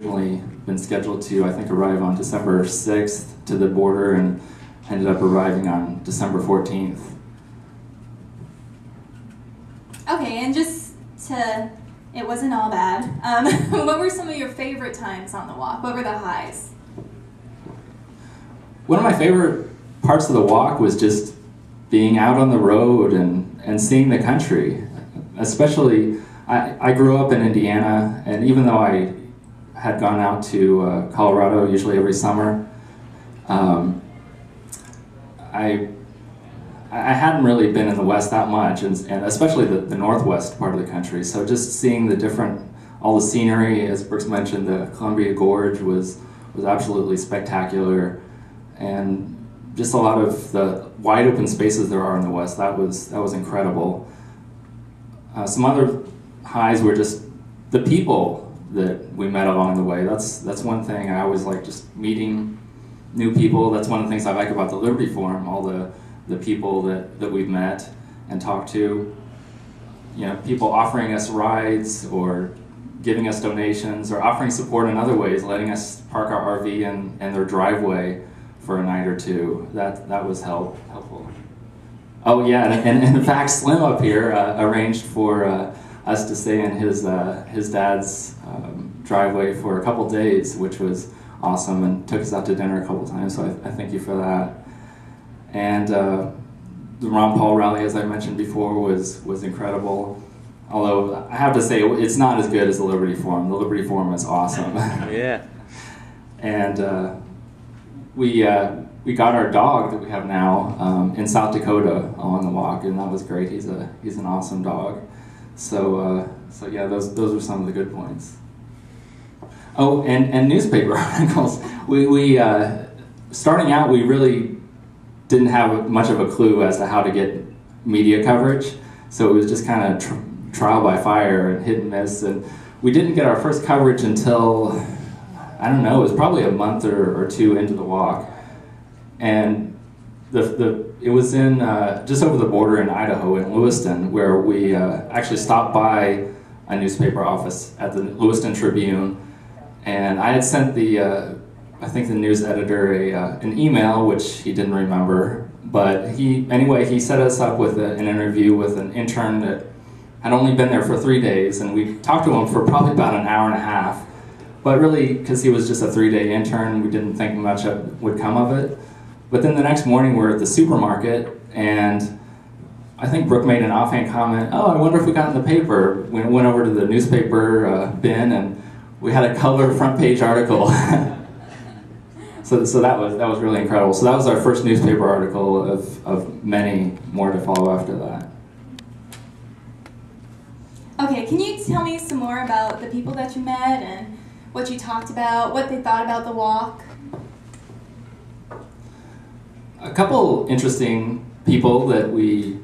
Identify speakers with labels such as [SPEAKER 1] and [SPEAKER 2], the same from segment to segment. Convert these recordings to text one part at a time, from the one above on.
[SPEAKER 1] Originally been scheduled to, I think, arrive on December 6th to the border and ended up arriving on December 14th.
[SPEAKER 2] Okay, and just to, it wasn't all bad. What were some of your favorite times on the walk? What were the highs?
[SPEAKER 1] One of my favorite parts of the walk was just being out on the road and seeing the country. Especially, I grew up in Indiana, and even though I had gone out to Colorado usually every summer, I hadn't really been in the West that much, and especially the Northwest part of the country. So just seeing the different, all the scenery, as Brooks mentioned, the Columbia Gorge was absolutely spectacular, and just a lot of the wide open spaces there are in the West. That was incredible. Some other highs were just the people that we met along the way. That's one thing I always like, just meeting new people. That's one of the things I like about the Liberty Forum, all the people that we've met and talked to. You know, people offering us rides or giving us donations or offering support in other ways, letting us park our RV in their driveway for a night or two. That was helpful. Oh yeah, and in fact, Slim up here arranged for us to stay in his dad's driveway for a couple days, which was awesome, and took us out to dinner a couple times, so I thank you for that. And the Ron Paul rally, as I mentioned before, was incredible. Although I have to say, it's not as good as the Liberty Forum. The Liberty Forum is awesome.
[SPEAKER 3] Yeah.
[SPEAKER 1] And we got our dog that we have now in South Dakota along the walk, and that was great. He's an awesome dog. So yeah, those are some of the good points. Oh, and newspaper articles. We starting out, we really didn't have much of a clue as to how to get media coverage, so it was just kind of trial by fire and hit and miss. And we didn't get our first coverage until, I don't know, it was probably a month or two into the walk, and it was in just over the border in Idaho, in Lewiston, where we actually stopped by a newspaper office at the Lewiston Tribune, and I had sent I think the news editor an email, which he didn't remember, but he set us up with an interview with an intern that had only been there for 3 days, and we talked to him for probably about an hour and a half, but really, because he was just a 3-day intern, we didn't think much would come of it. But then the next morning we're at the supermarket, and I think Brooke made an offhand comment, "Oh, I wonder if we got in the paper." We went over to the newspaper bin, and we had a color front page article. So that was really incredible. So that was our first newspaper article of many more to follow after that.
[SPEAKER 2] Okay, can you tell me some more about the people that you met and what you talked about, what they thought about the walk?
[SPEAKER 1] A couple interesting people that we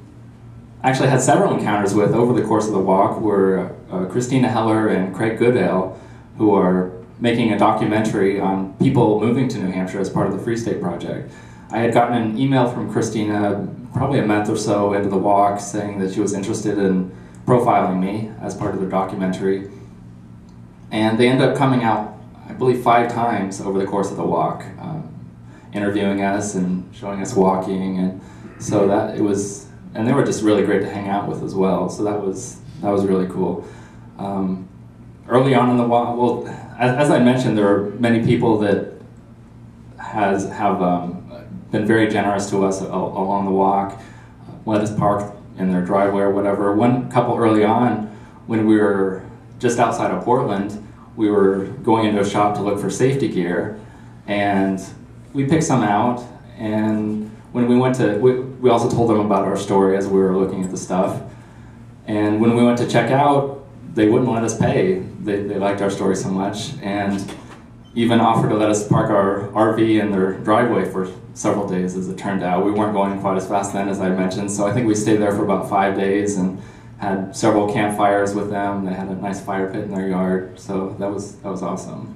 [SPEAKER 1] actually had several encounters with over the course of the walk were Christina Heller and Craig Goodale, who are making a documentary on people moving to New Hampshire as part of the Free State Project. I had gotten an email from Christina probably a month or so into the walk saying that she was interested in profiling me as part of their documentary. And they ended up coming out, I believe, 5 times over the course of the walk, interviewing us and showing us walking, and so and they were just really great to hang out with as well. So that was really cool. Early on in the walk, well, as I mentioned, there are many people that have been very generous to us along the walk, let us park in their driveway or whatever. One couple early on, when we were just outside of Portland, we were going into a shop to look for safety gear, and we picked some out, and when we went to, we also told them about our story as we were looking at the stuff, and when we went to check out, they wouldn't let us pay. They liked our story so much, and even offered to let us park our RV in their driveway for several days, as it turned out. We weren't going quite as fast then, as I mentioned, so I think we stayed there for about 5 days and had several campfires with them. They had a nice fire pit in their yard, so that was awesome.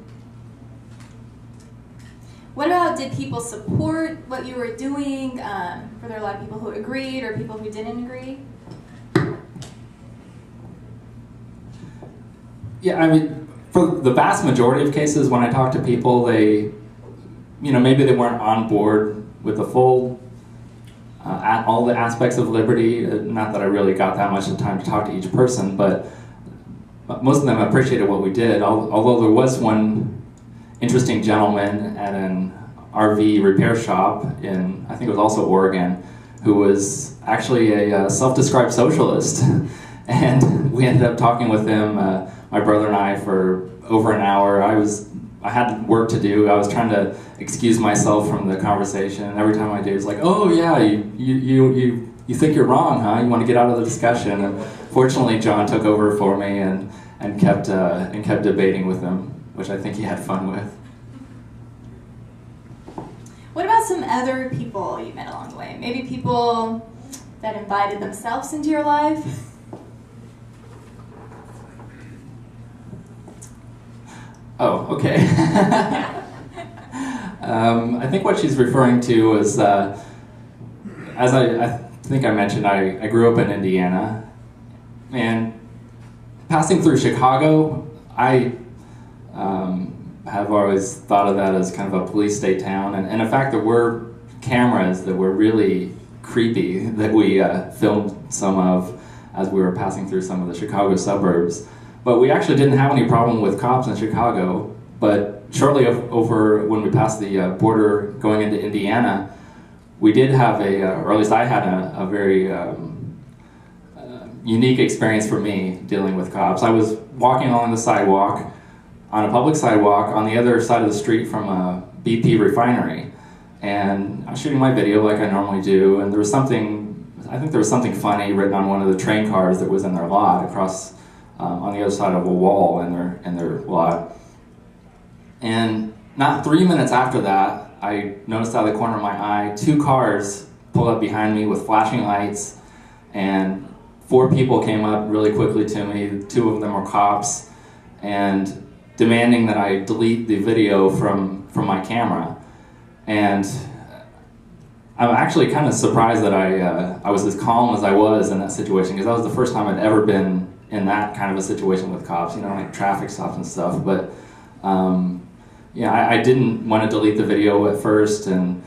[SPEAKER 2] What about, did people support what you were doing? Were there a lot of people who agreed or people who didn't agree?
[SPEAKER 1] Yeah, I mean, for the vast majority of cases, when I talk to people, they, maybe they weren't on board with the full, all the aspects of liberty. Not that I really got that much time to talk to each person, but most of them appreciated what we did. Although there was one interesting gentleman at an RV repair shop in, I think it was also Oregon, who was actually a self-described socialist. And we ended up talking with him, my brother and I, for over an hour. I had work to do. I was trying to excuse myself from the conversation. And every time I did, it was like, oh yeah, you think you're wrong, huh? You want to get out of the discussion. And fortunately, John took over for me and kept debating with him, which I think he had fun with.
[SPEAKER 2] What about some other people you met along the way? Maybe people that invited themselves into your life?
[SPEAKER 1] Oh, okay. I think what she's referring to is, as I think I mentioned, I grew up in Indiana, and passing through Chicago, I have always thought of that as kind of a police state town, and in fact there were cameras that were really creepy that we filmed some of as we were passing through some of the Chicago suburbs. But we actually didn't have any problem with cops in Chicago, but shortly over when we passed the border going into Indiana, we did have or at least I had a very unique experience for me dealing with cops. I was walking along the sidewalk, on a public sidewalk, on the other side of the street from a BP refinery. And I was shooting my video like I normally do, and there was I think there was something funny written on one of the train cars that was in their lot across on the other side of a wall in their lot. And not 3 minutes after that, I noticed out of the corner of my eye, 2 cars pulled up behind me with flashing lights, and 4 people came up really quickly to me. 2 of them were cops, and demanding that I delete the video from my camera. And I'm actually kind of surprised that I was as calm as I was in that situation, because that was the first time I'd ever been in that kind of a situation with cops, like traffic stops and stuff. But I didn't want to delete the video at first, and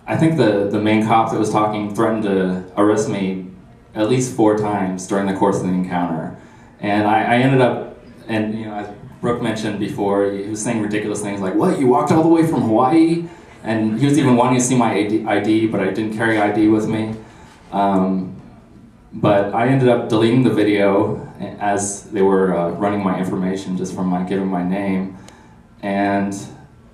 [SPEAKER 1] I think the main cop that was talking threatened to arrest me at least 4 times during the course of the encounter. And I ended up, and as Brooke mentioned before, he was saying ridiculous things like, what, you walked all the way from Hawaii? And he was even wanting to see my ID, but I didn't carry ID with me. But I ended up deleting the video as they were running my information just from giving my name. And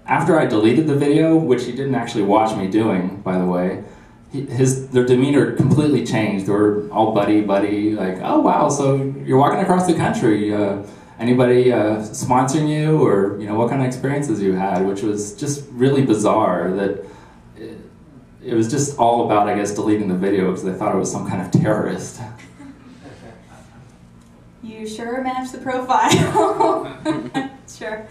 [SPEAKER 1] after I deleted the video, which he didn't actually watch me doing, by the way, their demeanor completely changed. They were all buddy, like, oh wow, so you're walking across the country. Anybody sponsoring you, or what kind of experiences you had, which was just really bizarre. That it was just all about, I guess, deleting the video because they thought it was some kind of terrorist.
[SPEAKER 2] You sure match the profile. Sure.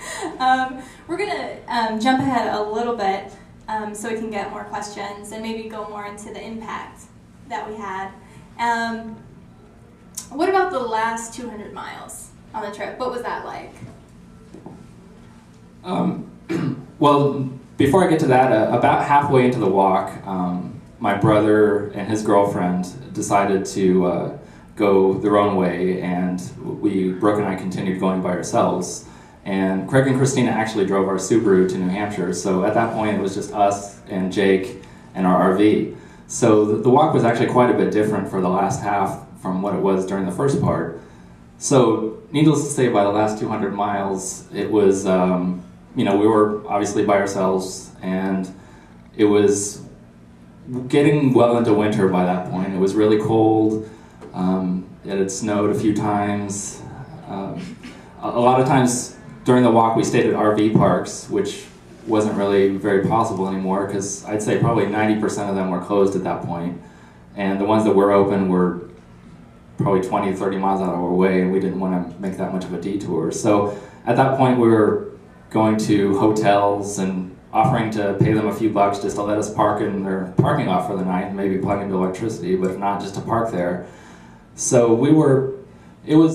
[SPEAKER 2] We're gonna jump ahead a little bit so we can get more questions and maybe go more into the impact that we had. What about the last 200 miles on the trip? What was that like?
[SPEAKER 1] Well, before I get to that, about halfway into the walk, my brother and his girlfriend decided to go their own way, and Brooke and I continued going by ourselves. And Craig and Christina actually drove our Subaru to New Hampshire, so at that point it was just us and Jake and our RV. So the walk was actually quite a bit different for the last half from what it was during the first part. So needless to say, by the last 200 miles, it was, we were obviously by ourselves, and it was getting well into winter by that point. It was really cold. It had snowed a few times. A lot of times during the walk we stayed at RV parks, which wasn't really very possible anymore because I'd say probably 90% of them were closed at that point. And the ones that were open were probably 20, 30 miles out of our way, and we didn't want to make that much of a detour. So at that point we were going to hotels and offering to pay them a few bucks just to let us park in their parking lot for the night and maybe plug into electricity, but if not, just to park there. So it was